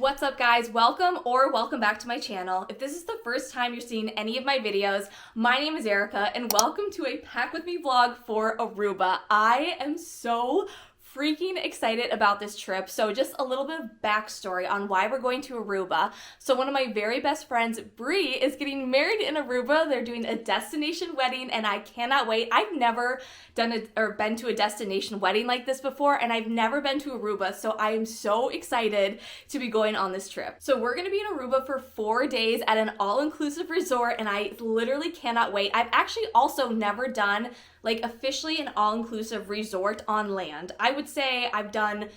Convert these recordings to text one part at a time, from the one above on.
What's up guys? Welcome back to my channel. If this is the first time you're seeing any of my videos, my name is Erica and welcome to a Pack With Me vlog for Aruba. I am so freaking excited about this trip. So just a little bit of backstory on why we're going to Aruba. So one of my very best friends, Bree, is getting married in Aruba. They're doing a destination wedding and I cannot wait. I've never been to a destination wedding like this before, and I've never been to Aruba, so I am so excited to be going on this trip. So we're gonna be in Aruba for 4 days at an all-inclusive resort and I literally cannot wait. I've actually also never done like officially an all-inclusive resort on land. I would say I've done,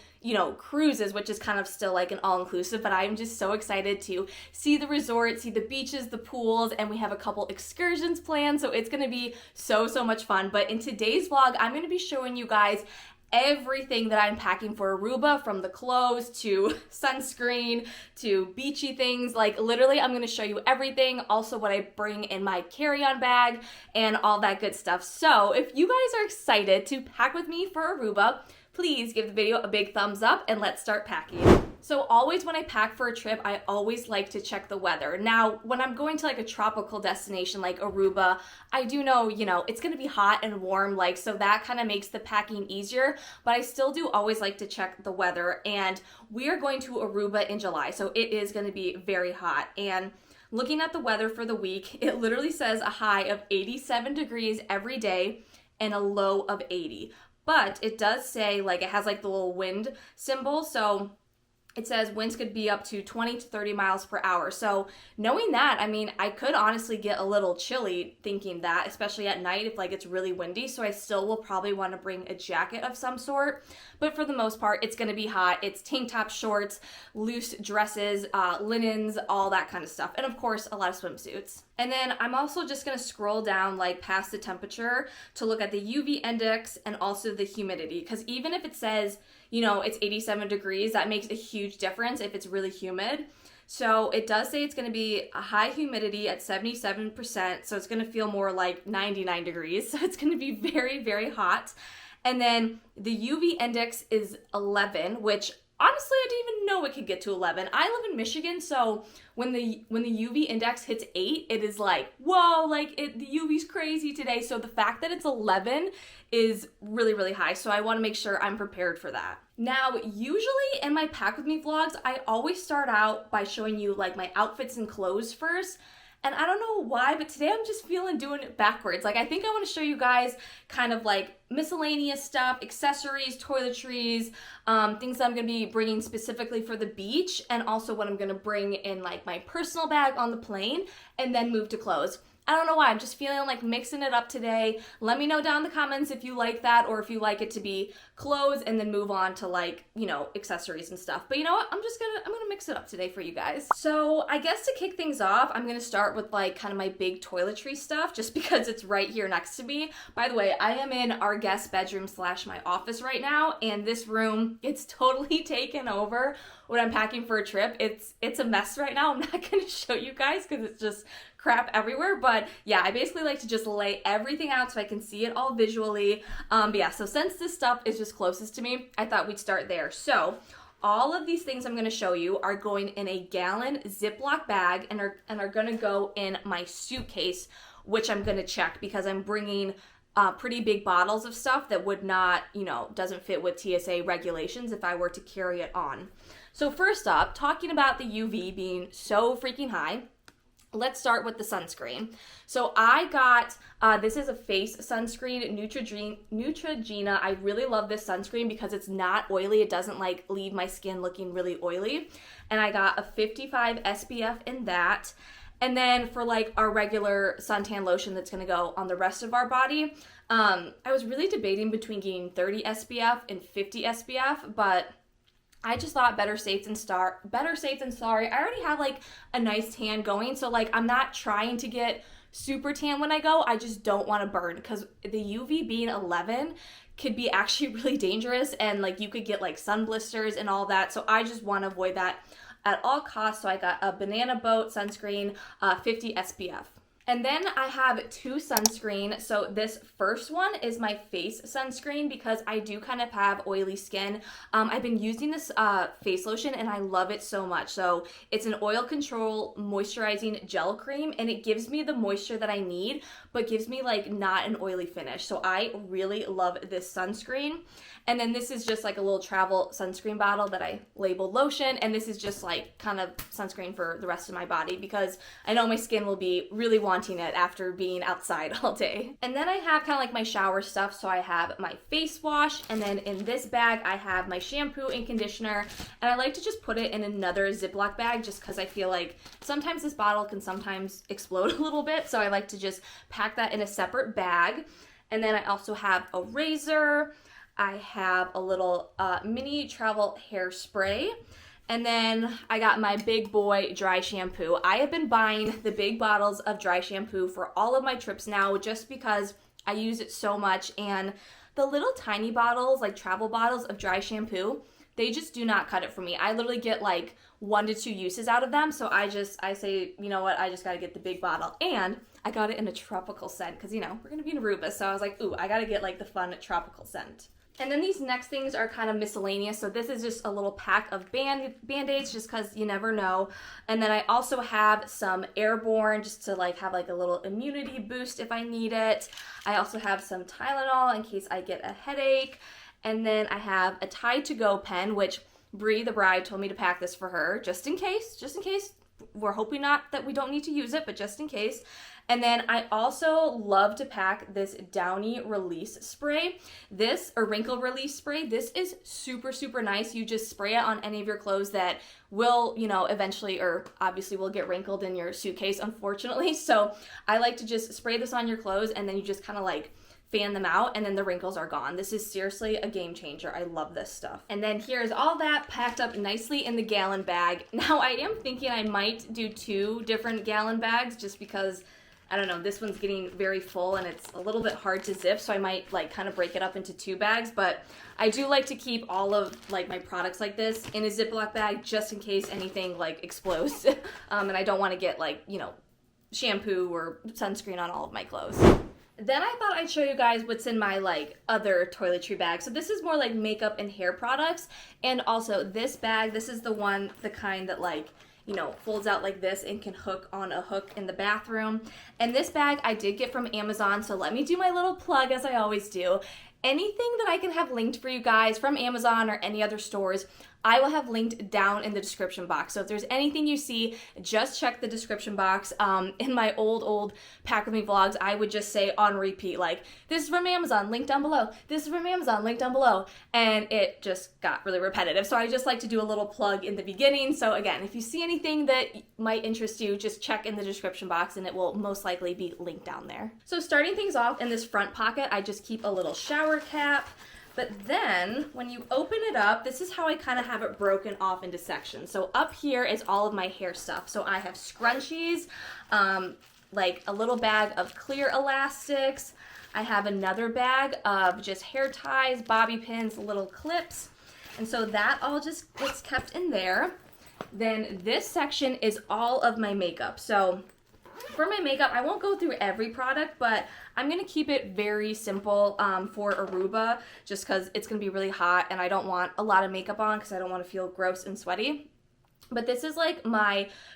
cruises, which is kind of still like an all-inclusive, but I'm just so excited to see the resort, see the beaches, the pools, and we have a couple excursions planned, so it's gonna be so much fun. But in today's vlog, I'm gonna be showing you guys everything that I'm packing for Aruba, from the clothes to sunscreen to beachy things. Like literally I'm going to show you everything, also what I bring in my carry-on bag and all that good stuff. So if you guys are excited to pack with me for Aruba, please give the video a big thumbs up and let's start packing. So always when I pack for a trip, I always like to check the weather. Now, when I'm going to like a tropical destination like Aruba, I do know, it's gonna be hot and warm, so that kind of makes the packing easier, but I still do always like to check the weather. And we are going to Aruba in July, so it is gonna be very hot. And looking at the weather for the week, it literally says a high of 87 degrees every day and a low of 80. But it does say, it has like the little wind symbol, so it says winds could be up to 20 to 30 miles per hour. So knowing that, I could honestly get a little chilly thinking that, especially at night if it's really windy. So I still will probably want to bring a jacket of some sort. But for the most part, it's going to be hot. It's tank top, shorts, loose dresses, linens, all that kind of stuff. And of course, a lot of swimsuits. And then I'm also just going to scroll down past the temperature to look at the UV index and also the humidity. Because even if it says, it's 87 degrees, that makes a huge difference if it's really humid. So it does say it's going to be a high humidity at 77%. So it's going to feel more like 99 degrees. So it's going to be very, very hot. And then the UV index is 11, which honestly, I didn't even know it could get to 11. I live in Michigan, so when the UV index hits 8, it is whoa, the UV's crazy today. So the fact that it's 11 is really, really high. So I want to make sure I'm prepared for that. Now, usually in my Pack With Me vlogs, I always start out by showing you my outfits and clothes first. And I don't know why, but today I'm just feeling doing it backwards. I think I want to show you guys kind of miscellaneous stuff, accessories, toiletries, things that I'm going to be bringing specifically for the beach, and also what I'm going to bring in my personal bag on the plane, and then move to clothes. I don't know why, I'm just feeling mixing it up today. Let me know down in the comments if you like that, or if you like it to be clothes and then move on to accessories and stuff. But you know what, I'm gonna mix it up today for you guys. So I guess to kick things off, I'm gonna start with kind of my big toiletry stuff, just because it's right here next to me. By the way, I am in our guest bedroom / my office right now, and this room, it's totally taken over when I'm packing for a trip. It's a mess right now. I'm not gonna show you guys because it's just crap everywhere, but yeah, I basically like to just lay everything out so I can see it all visually. But yeah, so since this stuff is just closest to me, I thought we'd start there. So all of these things I'm going to show you are going in a gallon Ziploc bag and are going to go in my suitcase, which I'm going to check because I'm bringing pretty big bottles of stuff that would not, doesn't fit with TSA regulations if I were to carry it on. So first up, talking about the UV being so freaking high, let's start with the sunscreen. So I got, this is a face sunscreen, Neutrogena. I really love this sunscreen because it's not oily. It doesn't leave my skin looking really oily. And I got a 55 SPF in that. And then for our regular suntan lotion that's gonna go on the rest of our body, I was really debating between getting 30 SPF and 50 SPF, but I just thought better safe than sorry. I already have a nice tan going, so I'm not trying to get super tan when I go. I just don't want to burn because the UV being 11 could be actually really dangerous, and you could get sun blisters and all that. So I just want to avoid that at all costs. So I got a banana boat sunscreen, 50 SPF. And then I have two sunscreen. So this first one is my face sunscreen because I do kind of have oily skin. I've been using this face lotion and I love it so much. So it's an oil control moisturizing gel cream and it gives me the moisture that I need, but gives me like not an oily finish. So I really love this sunscreen. And then this is just like a little travel sunscreen bottle that I labeled lotion. And this is just like kind of sunscreen for the rest of my body because I know my skin will be really wanting it after being outside all day. And then I have kind of like my shower stuff. So I have my face wash, and then in this bag I have my shampoo and conditioner. And I like to just put it in another Ziploc bag just because I feel like sometimes this bottle can sometimes explode a little bit. So I like to just pack that in a separate bag. And then I also have a razor. I have a little mini travel hairspray. And then I got my big boy dry shampoo. I have been buying the big bottles of dry shampoo for all of my trips now just because I use it so much. And the little tiny bottles, like travel bottles of dry shampoo, they just do not cut it for me. I literally get like 1 to 2 uses out of them. So I say, you know what, I just gotta get the big bottle. And I got it in a tropical scent because, you know, we're gonna be in Aruba. So I was like, ooh, I gotta get like the fun tropical scent. And then these next things are kind of miscellaneous. So this is just a little pack of Band-Aids just because you never know. And then I also have some Airborne just to like have like a little immunity boost if I need it. I also have some Tylenol in case I get a headache. And then I have a Tide to Go pen, which Bree, the bride, told me to pack this for her just in case. We're hoping not that we don't need to use it, but just in case. And then I also love to pack this Downy Release Spray. This, or Wrinkle Release Spray, this is super, super nice. You just spray it on any of your clothes that will, you know, eventually, or obviously will get wrinkled in your suitcase, unfortunately. So I like to just spray this on your clothes and then you just kind of like fan them out and then the wrinkles are gone. This is seriously a game changer. I love this stuff. And then here's all that packed up nicely in the gallon bag. Now I am thinking I might do 2 different gallon bags just because, I don't know, this one's getting very full and it's a little bit hard to zip, so I might like kind of break it up into 2 bags, but I do like to keep all of like my products like this in a Ziploc bag just in case anything like explodes. And I don't want to get like, you know, shampoo or sunscreen on all of my clothes. Then I thought I'd show you guys what's in my like other toiletry bag. So this is more like makeup and hair products. And also this bag, this is the kind that like, you know, folds out like this and can hook on a hook in the bathroom. And this bag I did get from Amazon. So let me do my little plug as I always do. Anything that I can have linked for you guys from Amazon or any other stores, I will have linked down in the description box. So if there's anything you see, just check the description box. In my old Pack With Me vlogs, I would just say on repeat, like, this is from Amazon, link down below. This is from Amazon, link down below. And it just got really repetitive. So I just like to do a little plug in the beginning. So again, if you see anything that might interest you, just check in the description box and it will most likely be linked down there. So starting things off in this front pocket, I just keep a little shower cap. But then when you open it up, this is how I kind of have it broken off into sections. So up here is all of my hair stuff. So I have scrunchies, like a little bag of clear elastics. I have another bag of just hair ties, bobby pins, little clips. And so that all just gets kept in there. Then this section is all of my makeup. So for my makeup, I won't go through every product, but I'm going to keep it very simple for Aruba just because it's going to be really hot and I don't want a lot of makeup on because I don't want to feel gross and sweaty. But this is like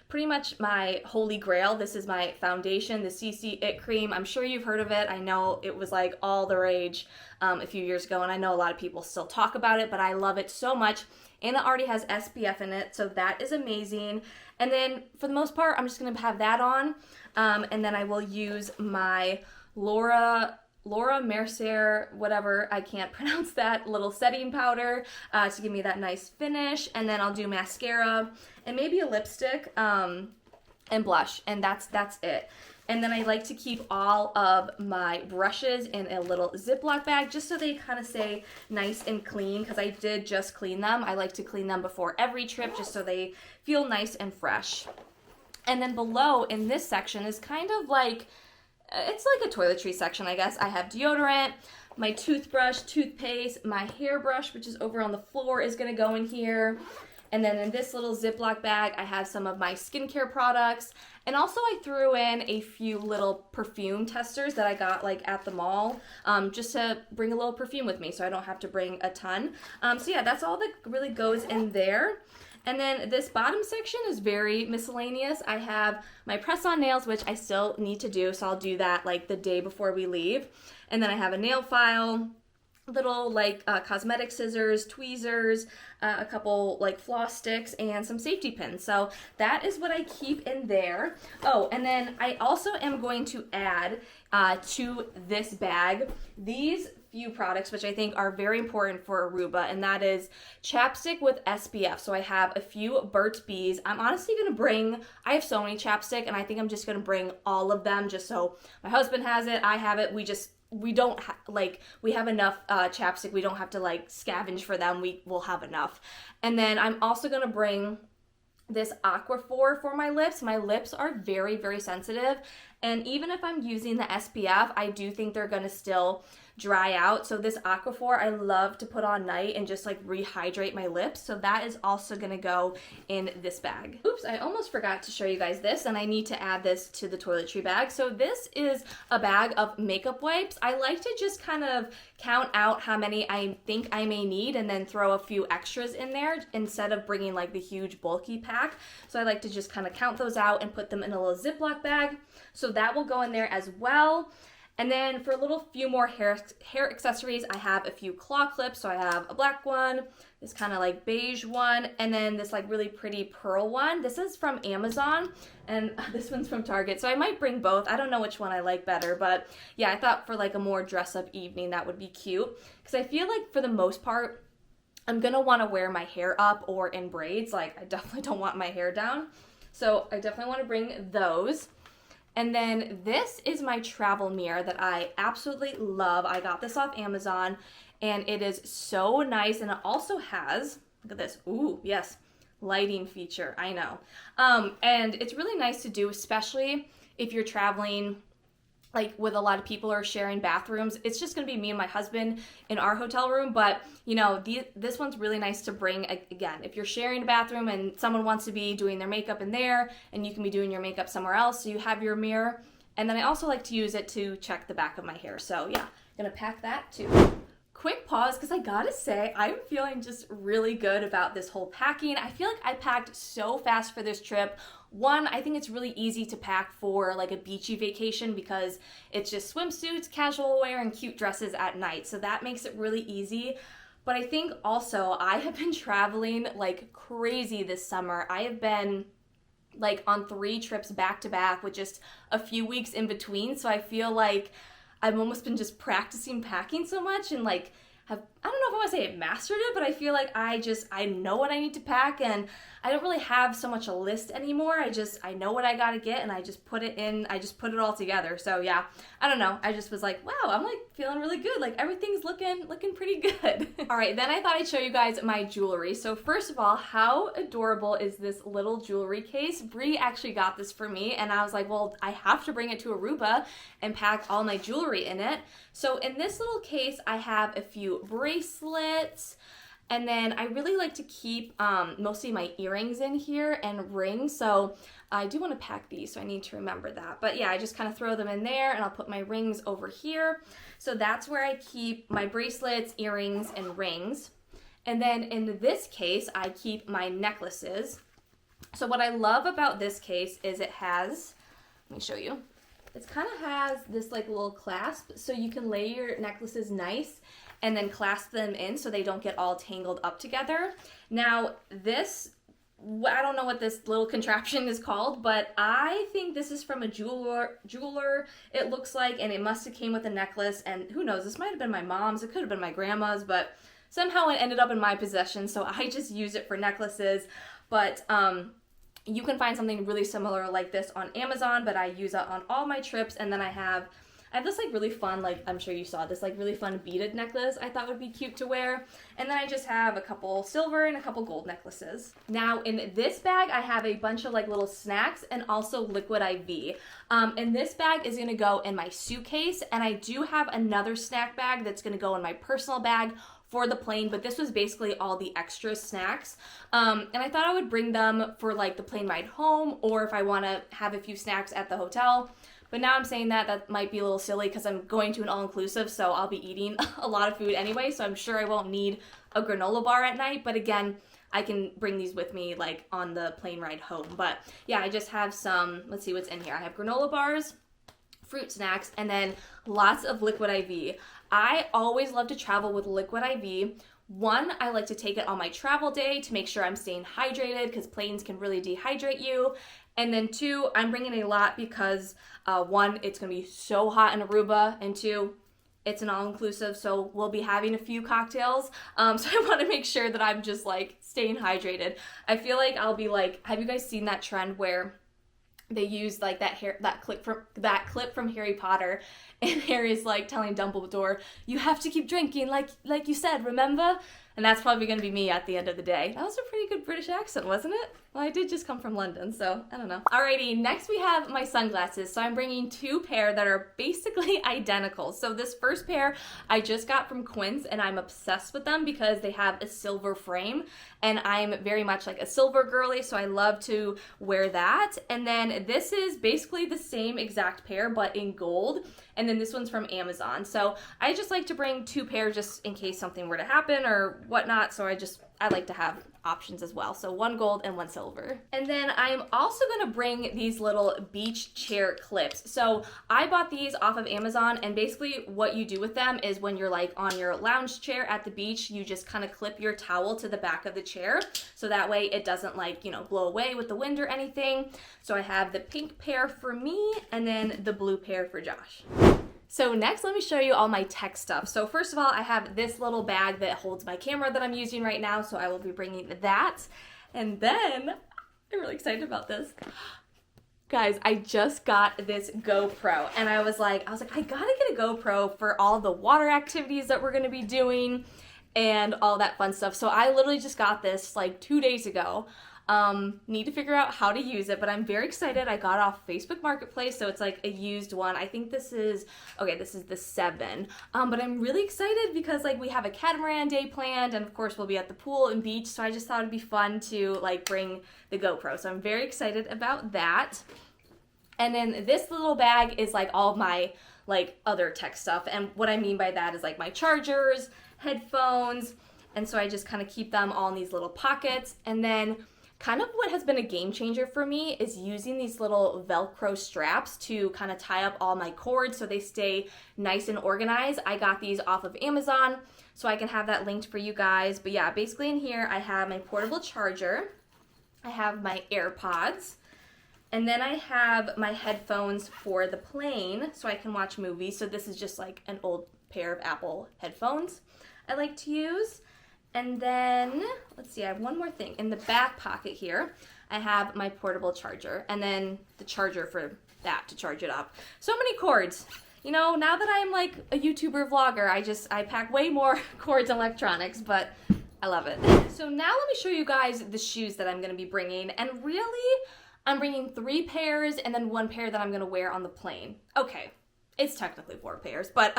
pretty much my holy grail. This is my foundation, the CC It Cream. I'm sure you've heard of it. I know it was like all the rage a few years ago and I know a lot of people still talk about it, but I love it so much. And it already has SPF in it, so that is amazing. And then for the most part, I'm just going to have that on. And then I will use my Laura Mercier, whatever, I can't pronounce that, little setting powder to give me that nice finish. And then I'll do mascara and maybe a lipstick and blush. And that's it. And then I like to keep all of my brushes in a little Ziploc bag just so they kind of stay nice and clean because I did just clean them. I like to clean them before every trip just so they feel nice and fresh. And then below in this section is kind of like, it's like a toiletry section, I guess. I have deodorant, my toothbrush, toothpaste, my hairbrush, which is over on the floor, is going to go in here. And then in this little Ziploc bag, I have some of my skincare products. And also I threw in a few little perfume testers that I got like at the mall, just to bring a little perfume with me so I don't have to bring a ton. So yeah, that's all that really goes in there. And then this bottom section is very miscellaneous. I have my press-on nails, which I still need to do, so I'll do that like the day before we leave. And then I have a nail file, little like cosmetic scissors, tweezers, a couple like floss sticks, and some safety pins. So that is what I keep in there. Oh, and then I also am going to add to this bag these few products which I think are very important for Aruba, and that is chapstick with SPF. So I have a few Burt's Bees. I'm honestly gonna bring, I have so many chapstick, and I think I'm just gonna bring all of them just so my husband has it, I have it, we don't we have enough chapstick. We don't have to like scavenge for them. We will have enough. And then I'm also gonna bring this Aquaphor for my lips. My lips are very, very sensitive, and even if I'm using the SPF, I do think they're gonna still dry out. So this Aquaphor I love to put on night and just like rehydrate my lips. So that is also gonna go in this bag. Oops, I almost forgot to show you guys this, and I need to add this to the toiletry bag. So this is a bag of makeup wipes. I like to just kind of count out how many I think I may need and then throw a few extras in there instead of bringing like the huge bulky pack. So I like to just kind of count those out and put them in a little Ziploc bag. So that will go in there as well. And then for a little few more hair accessories, I have a few claw clips. So I have a black one, this kind of like beige one, and then this like really pretty pearl one. This is from Amazon, and this one's from Target. So I might bring both. I don't know which one I like better, but yeah, I thought for like a more dress up evening, that would be cute. Because I feel like for the most part, I'm gonna wanna wear my hair up or in braids. Like I definitely don't want my hair down. So I definitely wanna bring those. And then this is my travel mirror that I absolutely love. I got this off Amazon, and it is so nice. And it also has, look at this, ooh, yes, lighting feature, I know. And it's really nice to do, especially if you're traveling like with a lot of people or sharing bathrooms. It's just gonna be me and my husband in our hotel room, but you know, this one's really nice to bring, again, if you're sharing a bathroom and someone wants to be doing their makeup in there and you can be doing your makeup somewhere else, so you have your mirror. And then I also like to use it to check the back of my hair. So yeah, gonna pack that too. Quick pause, because I gotta say, I'm feeling just really good about this whole packing. I feel like I packed so fast for this trip. One, I think it's really easy to pack for like a beachy vacation because it's just swimsuits, casual wear, and cute dresses at night. So that makes it really easy. But I think also I have been traveling like crazy this summer. I have been like on 3 trips back to back with just a few weeks in between. So I feel like I've almost been just practicing packing so much and like I don't know if I want to say it mastered it, but I feel like I know what I need to pack, and I don't really have so much a list anymore. I know what I gotta get, and I just put it all together. So yeah, I don't know. I just was like, wow, I'm like feeling really good. Like everything's looking pretty good. All right, then I thought I'd show you guys my jewelry. So first of all, how adorable is this little jewelry case? Bree actually got this for me, and I was like, well, I have to bring it to Aruba and pack all my jewelry in it. So in this little case, I have a few bracelets, and then I really like to keep mostly my earrings in here and rings. So I do want to pack these, so I need to remember that. But yeah, I just kind of throw them in there, and I'll put my rings over here. So that's where I keep my bracelets, earrings, and rings. And then in this case, I keep my necklaces. So what I love about this case is it has, let me show you. It kind of has this like little clasp, so you can lay your necklaces nice and then clasp them in so they don't get all tangled up together. Now this, I don't know what this little contraption is called, but I think this is from a jeweler, it looks like, and it must have came with a necklace, and who knows, this might have been my mom's, it could have been my grandma's, but somehow it ended up in my possession, so I just use it for necklaces. But you can find something really similar like this on Amazon, but I use it on all my trips. And then I have this like really fun, like I'm sure you saw this like really fun beaded necklace I thought would be cute to wear. And then I just have a couple silver and a couple gold necklaces. Now in this bag, I have a bunch of like little snacks and also liquid IV. And this bag is gonna go in my suitcase, and I do have another snack bag that's gonna go in my personal bag for the plane, but this was basically all the extra snacks. And I thought I would bring them for like the plane ride home, or if I want to have a few snacks at the hotel. But now I'm saying that might be a little silly because I'm going to an all-inclusive, so I'll be eating a lot of food anyway, so I'm sure I won't need a granola bar at night. But again, I can bring these with me like on the plane ride home. But yeah, I just have some, let's see what's in here. I have granola bars, fruit snacks, and then lots of liquid IV. I always love to travel with liquid IV. One, I like to take it on my travel day to make sure I'm staying hydrated because planes can really dehydrate you. And then two, I'm bringing a lot because one, it's going to be so hot in Aruba, and two, it's an all-inclusive, so we'll be having a few cocktails. So I want to make sure that I'm just like staying hydrated. I feel like I'll be like, have you guys seen that trend where they use like that clip from Harry Potter, and Harry's like telling Dumbledore, "You have to keep drinking, like you said, remember?" And that's probably going to be me at the end of the day. That was a pretty good British accent, wasn't it? Well, I did just come from London, so I don't know. Alrighty, next we have my sunglasses. So I'm bringing two pair that are basically identical. So this first pair I just got from Quince, and I'm obsessed with them because they have a silver frame, and I'm very much like a silver girly, so I love to wear that. And then this is basically the same exact pair, but in gold. And then this one's from Amazon. So I just like to bring two pairs just in case something were to happen or whatnot. So I like to have options as well. So one gold and one silver. And then I'm also gonna bring these little beach chair clips. So I bought these off of Amazon, and basically what you do with them is when you're like on your lounge chair at the beach, you just kind of clip your towel to the back of the chair. So that way it doesn't like, you know, blow away with the wind or anything. So I have the pink pair for me and then the blue pair for Josh. So next, let me show you all my tech stuff. So first of all, I have this little bag that holds my camera that I'm using right now, so I will be bringing that. And then, I'm really excited about this. Guys, I just got this GoPro, and I was like, I gotta get a GoPro for all the water activities that we're gonna be doing and all that fun stuff. So I literally just got this like 2 days ago. Need to figure out how to use it, but I'm very excited. I got it off Facebook Marketplace, so it's like a used one. I think this is the 7. But I'm really excited because like we have a catamaran day planned, and of course we'll be at the pool and beach, so I just thought it'd be fun to like bring the GoPro. So I'm very excited about that. And then this little bag is like all of my like other tech stuff, and what I mean by that is like my chargers, headphones, and so I just kind of keep them all in these little pockets. And then kind of what has been a game changer for me is using these little Velcro straps to kind of tie up all my cords so they stay nice and organized. I got these off of Amazon, so I can have that linked for you guys. But yeah, basically in here I have my portable charger, I have my AirPods, and then I have my headphones for the plane so I can watch movies. So this is just like an old pair of Apple headphones I like to use. And then, let's see, I have one more thing. In the back pocket here, I have my portable charger, and then the charger for that to charge it up. So many cords. You know, now that I'm like a YouTuber vlogger, I pack way more cords and electronics, but I love it. So now let me show you guys the shoes that I'm going to be bringing. And really, I'm bringing 3 pairs and then 1 pair that I'm going to wear on the plane. Okay. It's technically 4 pairs, but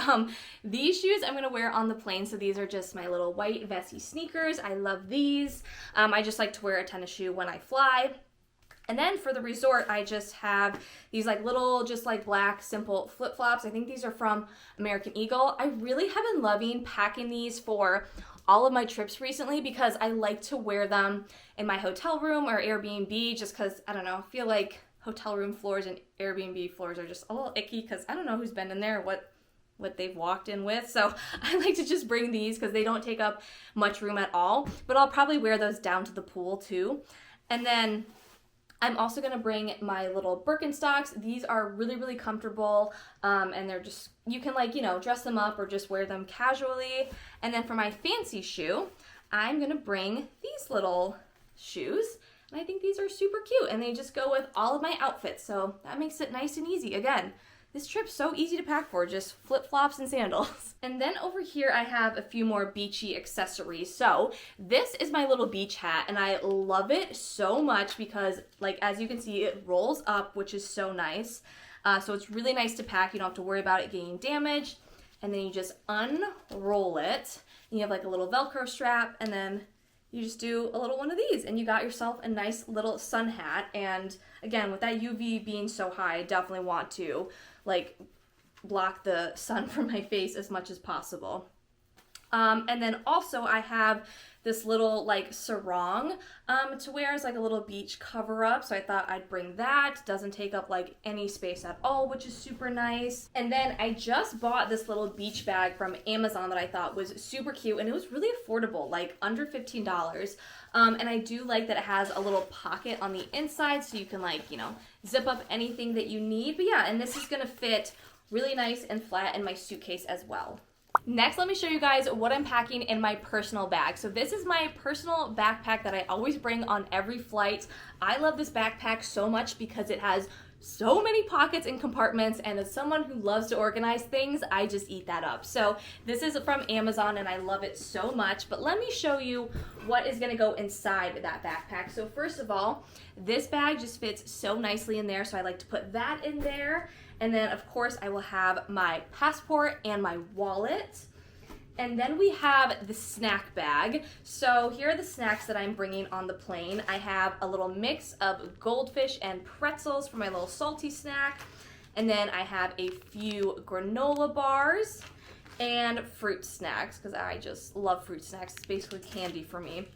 these shoes I'm gonna wear on the plane. So these are just my little white Vessi sneakers. I love these. I just like to wear a tennis shoe when I fly. And then for the resort, I just have these like little, just like black, simple flip-flops. I think these are from American Eagle. I really have been loving packing these for all of my trips recently because I like to wear them in my hotel room or Airbnb just because, I don't know, I feel like hotel room floors and Airbnb floors are just a little icky because I don't know who's been in there, what they've walked in with. So I like to just bring these because they don't take up much room at all, but I'll probably wear those down to the pool too. And then I'm also going to bring my little Birkenstocks. These are really, really comfortable, and they're just, you can like, you know, dress them up or just wear them casually. And then for my fancy shoe, I'm going to bring these little shoes. And I think these are super cute, and they just go with all of my outfits, so that makes it nice and easy. Again, this trip's so easy to pack for, just flip-flops and sandals. And then over here I have a few more beachy accessories. So this is my little beach hat, and I love it so much because, like, as you can see, it rolls up, which is so nice. So it's really nice to pack. You don't have to worry about it getting damaged. And then you just unroll it, and you have like a little Velcro strap, and then you just do a little one of these and you got yourself a nice little sun hat. And again, with that UV being so high, I definitely want to like block the sun from my face as much as possible. And then also I have this little like sarong to wear as like a little beach cover up. So I thought I'd bring that. Doesn't take up like any space at all, which is super nice. And then I just bought this little beach bag from Amazon that I thought was super cute, and it was really affordable, like under $15. And I do like that it has a little pocket on the inside so you can like, you know, zip up anything that you need. But yeah, and this is gonna fit really nice and flat in my suitcase as well. Next, let me show you guys what I'm packing in my personal bag. So this is my personal backpack that I always bring on every flight. I love this backpack so much because it has so many pockets and compartments, and as someone who loves to organize things, I just eat that up. So this is from Amazon and I love it so much, but let me show you what is gonna go inside that backpack. So first of all, this bag just fits so nicely in there, so I like to put that in there. And then of course I will have my passport and my wallet. And then we have the snack bag. So here are the snacks that I'm bringing on the plane. I have a little mix of goldfish and pretzels for my little salty snack. And then I have a few granola bars and fruit snacks, because I just love fruit snacks. It's basically candy for me.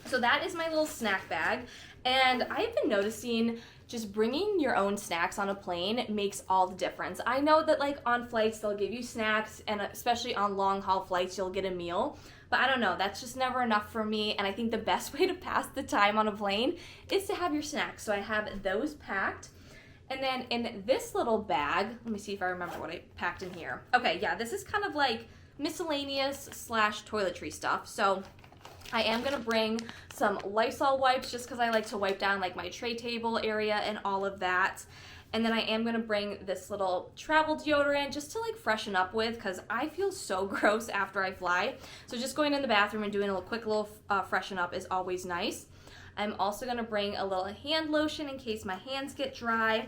So that is my little snack bag. And I've been noticing just bringing your own snacks on a plane makes all the difference. I know that like on flights they'll give you snacks, and especially on long haul flights you'll get a meal, but I don't know, that's just never enough for me. And I think the best way to pass the time on a plane is to have your snacks. So I have those packed. And then in this little bag, let me see if I remember what I packed in here. Okay, yeah, this is kind of like miscellaneous / toiletry stuff. So I am gonna bring some Lysol wipes just because I like to wipe down like my tray table area and all of that. And then I am gonna bring this little travel deodorant just to like freshen up with, because I feel so gross after I fly. So just going in the bathroom and doing a quick little freshen up is always nice. I'm also gonna bring a little hand lotion in case my hands get dry.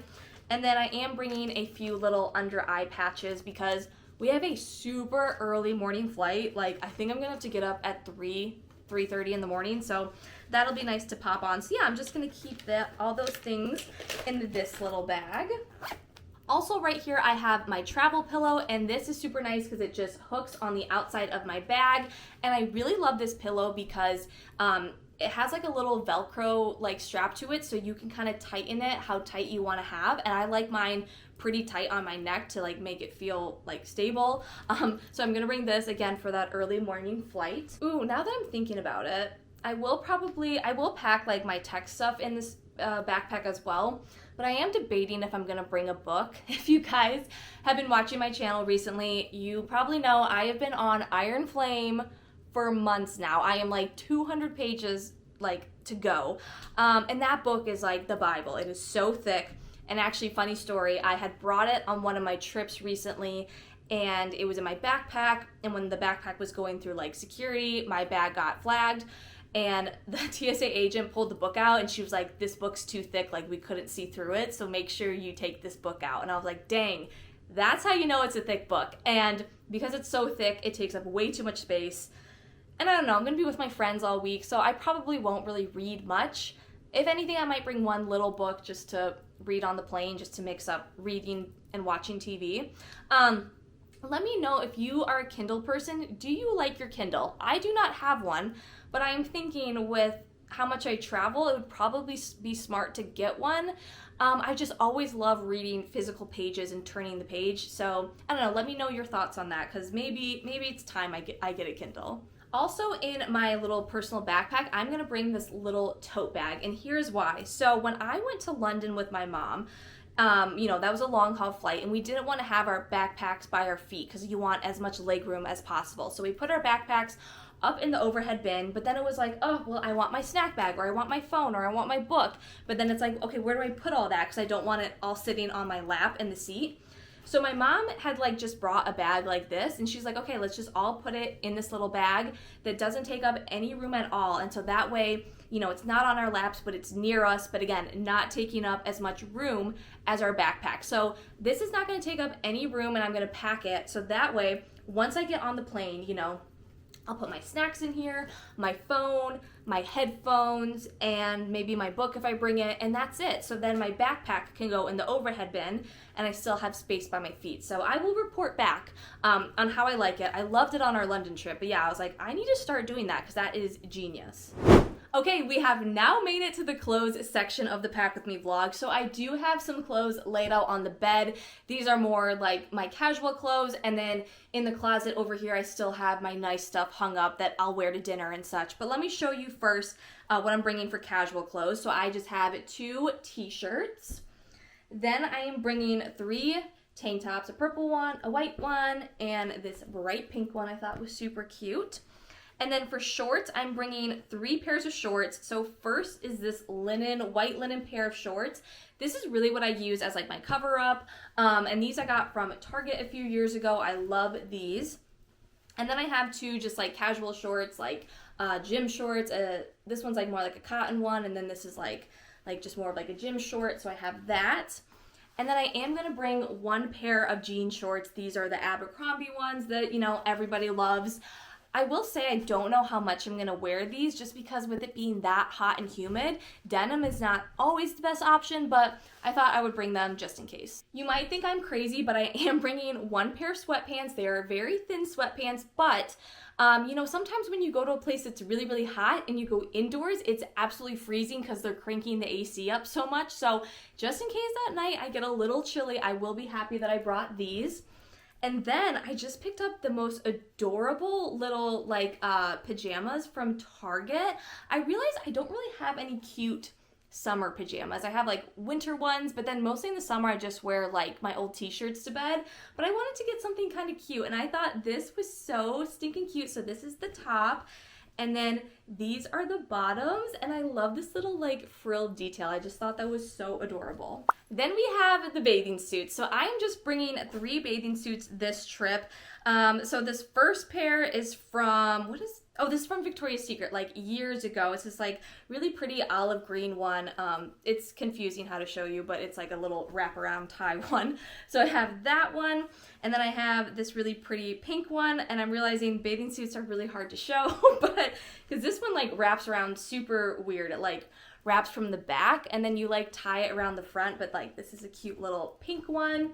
And then I am bringing a few little under eye patches because we have a super early morning flight. Like I think I'm gonna have to get up at 3:30 in the morning, so that'll be nice to pop on. So yeah, I'm just gonna keep all those things in this little bag. Also right here I have my travel pillow, and this is super nice because it just hooks on the outside of my bag. And I really love this pillow because it has like a little Velcro like strap to it, so you can kind of tighten it how tight you want to have. And I like mine pretty tight on my neck to like make it feel like stable. So I'm gonna bring this again for that early morning flight. Ooh, now that I'm thinking about it, I will pack like my tech stuff in this backpack as well. But I am debating if I'm gonna bring a book. If you guys have been watching my channel recently, you probably know I have been on Iron Flame for months now. I am like 200 pages like to go. And that book is like the Bible. It is so thick. And actually, funny story, I had brought it on one of my trips recently, and it was in my backpack, and when the backpack was going through like security, my bag got flagged, and the TSA agent pulled the book out, and she was like, this book's too thick, like we couldn't see through it, so make sure you take this book out. And I was like, dang, that's how you know it's a thick book. And because it's so thick, it takes up way too much space. And I don't know, I'm gonna be with my friends all week, so I probably won't really read much. If anything, I might bring one little book just to read on the plane, just to mix up reading and watching TV. Let me know if you are a Kindle person. Do you like your Kindle? I do not have one, but I'm thinking with how much I travel, it would probably be smart to get one. I just always love reading physical pages and turning the page. So I don't know, let me know your thoughts on that, because maybe it's time I get a Kindle. Also in my little personal backpack, I'm gonna bring this little tote bag, and here's why. So when I went to London with my mom, you know, that was a long haul flight, and we didn't want to have our backpacks by our feet because you want as much leg room as possible. So we put our backpacks up in the overhead bin, but then it was like, oh, well, I want my snack bag, or I want my phone, or I want my book. But then it's like, okay, where do I put all that? Because I don't want it all sitting on my lap in the seat. So my mom had like just brought a bag like this, and she's like, okay, let's just all put it in this little bag that doesn't take up any room at all. And so that way, you know, it's not on our laps, but it's near us, but again, not taking up as much room as our backpack. So this is not gonna take up any room, and I'm gonna pack it. So that way, once I get on the plane, you know, I'll put my snacks in here, my phone, my headphones, and maybe my book if I bring it, and that's it. So then my backpack can go in the overhead bin, and I still have space by my feet. So I will report back on how I like it. I loved it on our London trip, but yeah, I was like, I need to start doing that because that is genius. Okay, we have now made it to the clothes section of the Pack With Me vlog. So I do have some clothes laid out on the bed. These are more like my casual clothes, and then in the closet over here I still have my nice stuff hung up that I'll wear to dinner and such. But let me show you first what I'm bringing for casual clothes. So I just have 2 t-shirts. Then I am bringing 3 tank tops, a purple one, a white one, and this bright pink one I thought was super cute. And then for shorts, I'm bringing 3 pairs of shorts. So first is this white linen pair of shorts. This is really what I use as like my cover up. And these I got from Target a few years ago. I love these. And then I have 2 just like casual shorts, like gym shorts. This one's like more like a cotton one. And then this is like just more of like a gym short. So I have that. And then I am going to bring 1 pair of jean shorts. These are the Abercrombie ones that, you know, everybody loves. I will say I don't know how much I'm going to wear these just because with it being that hot and humid, denim is not always the best option, but I thought I would bring them just in case. You might think I'm crazy, but I am bringing 1 pair of sweatpants. They are very thin sweatpants, but you know, sometimes when you go to a place that's really, really hot and you go indoors, it's absolutely freezing because they're cranking the AC up so much. So just in case that night I get a little chilly, I will be happy that I brought these. And then I just picked up the most adorable little like pajamas from Target. I realized I don't really have any cute summer pajamas. I have like winter ones, but then mostly in the summer I just wear like my old t-shirts to bed. But I wanted to get something kind of cute, and I thought this was so stinking cute. So this is the top, and then these are the bottoms, and I love this little like frill detail. I just thought that was so adorable. Then we have the bathing suits. So I am just bringing 3 bathing suits this trip. So this first pair is from, this is from Victoria's Secret, like years ago. It's this like really pretty olive green one. It's confusing how to show you, but it's like a little wraparound tie one. So I have that one, and then I have this really pretty pink one, and I'm realizing bathing suits are really hard to show, but because this one like wraps around super weird. It like wraps from the back, and then you like tie it around the front, but like this is a cute little pink one.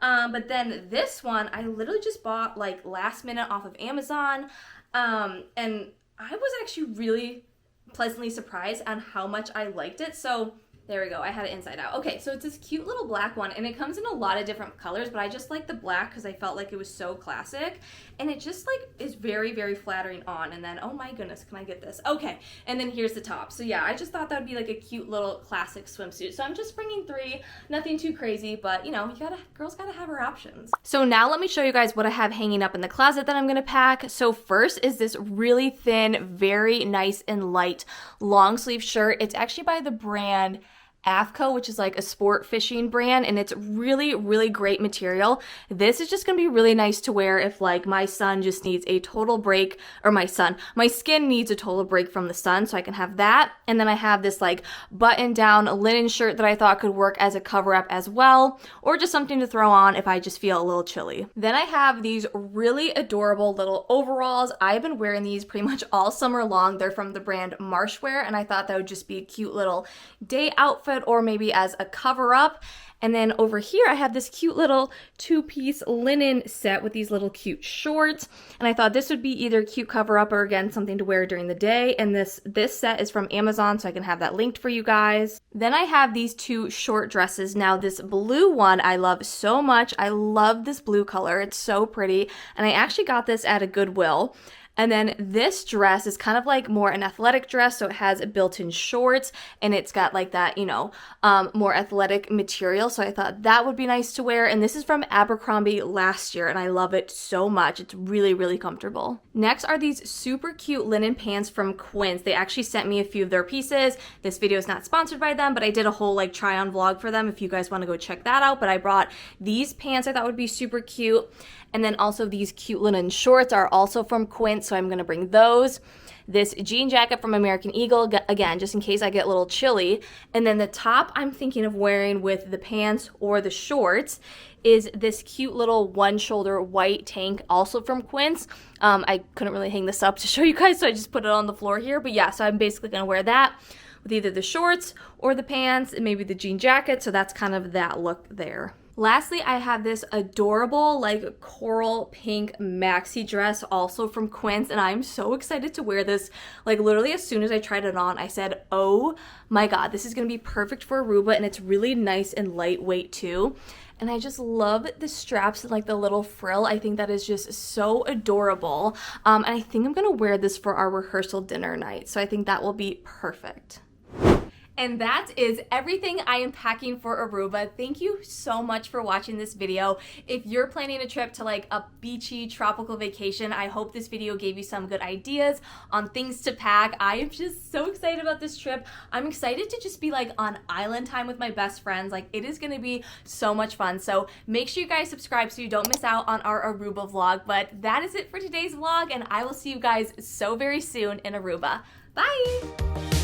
But then this one I literally just bought like last minute off of Amazon, and I was actually really pleasantly surprised on how much I liked it. So there we go, I had it inside out. Okay, so it's this cute little black one, and it comes in a lot of different colors, but I just like the black because I felt like it was so classic, and it just like is very, very flattering on. And then, oh my goodness, can I get this? Okay, and then here's the top. So yeah, I just thought that would be like a cute little classic swimsuit. So I'm just bringing 3, nothing too crazy, but you know, girls gotta have her options. So now let me show you guys what I have hanging up in the closet that I'm gonna pack. So first is this really thin, very nice and light long sleeve shirt. It's actually by the brand AFCO, which is like a sport fishing brand, and it's really, really great material. This is just gonna be really nice to wear if like my son just needs a total break, or my skin needs a total break from the sun, so I can have that. And then I have this like button down linen shirt that I thought could work as a cover up as well, or just something to throw on if I just feel a little chilly. Then I have these really adorable little overalls. I've been wearing these pretty much all summer long. They're from the brand Marshwear, and I thought that would just be a cute little day outfit, or maybe as a cover up. And then over here I have this cute little 2-piece linen set with these little cute shorts, and I thought this would be either a cute cover up or again something to wear during the day. And this set is from Amazon, so I can have that linked for you guys. Then I have these 2 short dresses. Now this blue one I love so much. I love this blue color, it's so pretty, and I actually got this at a Goodwill. And then this dress is kind of like more an athletic dress, so it has built-in shorts, and it's got like that, you know, more athletic material, so I thought that would be nice to wear. And this is from Abercrombie last year, and I love it so much. It's really, really comfortable. Next are these super cute linen pants from Quince. They actually sent me a few of their pieces. This video is not sponsored by them, but I did a whole like try-on vlog for them if you guys want to go check that out. But I brought these pants I thought would be super cute. And then also these cute linen shorts are also from Quince, so I'm going to bring those. This jean jacket from American Eagle, again, just in case I get a little chilly. And then the top I'm thinking of wearing with the pants or the shorts is this cute little one shoulder white tank, also from Quince. I couldn't really hang this up to show you guys, so I just put it on the floor here. But yeah, so I'm basically gonna wear that with either the shorts or the pants and maybe the jean jacket. So that's kind of that look there. Lastly, I have this adorable like coral pink maxi dress, also from Quince, and I'm so excited to wear this. Like literally as soon as I tried it on, I said, oh my god, this is gonna be perfect for Aruba, and it's really nice and lightweight too. And I just love the straps and like the little frill. I think that is just so adorable. And I think I'm gonna wear this for our rehearsal dinner night. So I think that will be perfect. And that is everything I am packing for Aruba. Thank you so much for watching this video. If you're planning a trip to like a beachy tropical vacation, I hope this video gave you some good ideas on things to pack. I am just so excited about this trip. I'm excited to just be like on island time with my best friends. Like it is gonna be so much fun. So make sure you guys subscribe so you don't miss out on our Aruba vlog. But that is it for today's vlog, and I will see you guys so very soon in Aruba. Bye!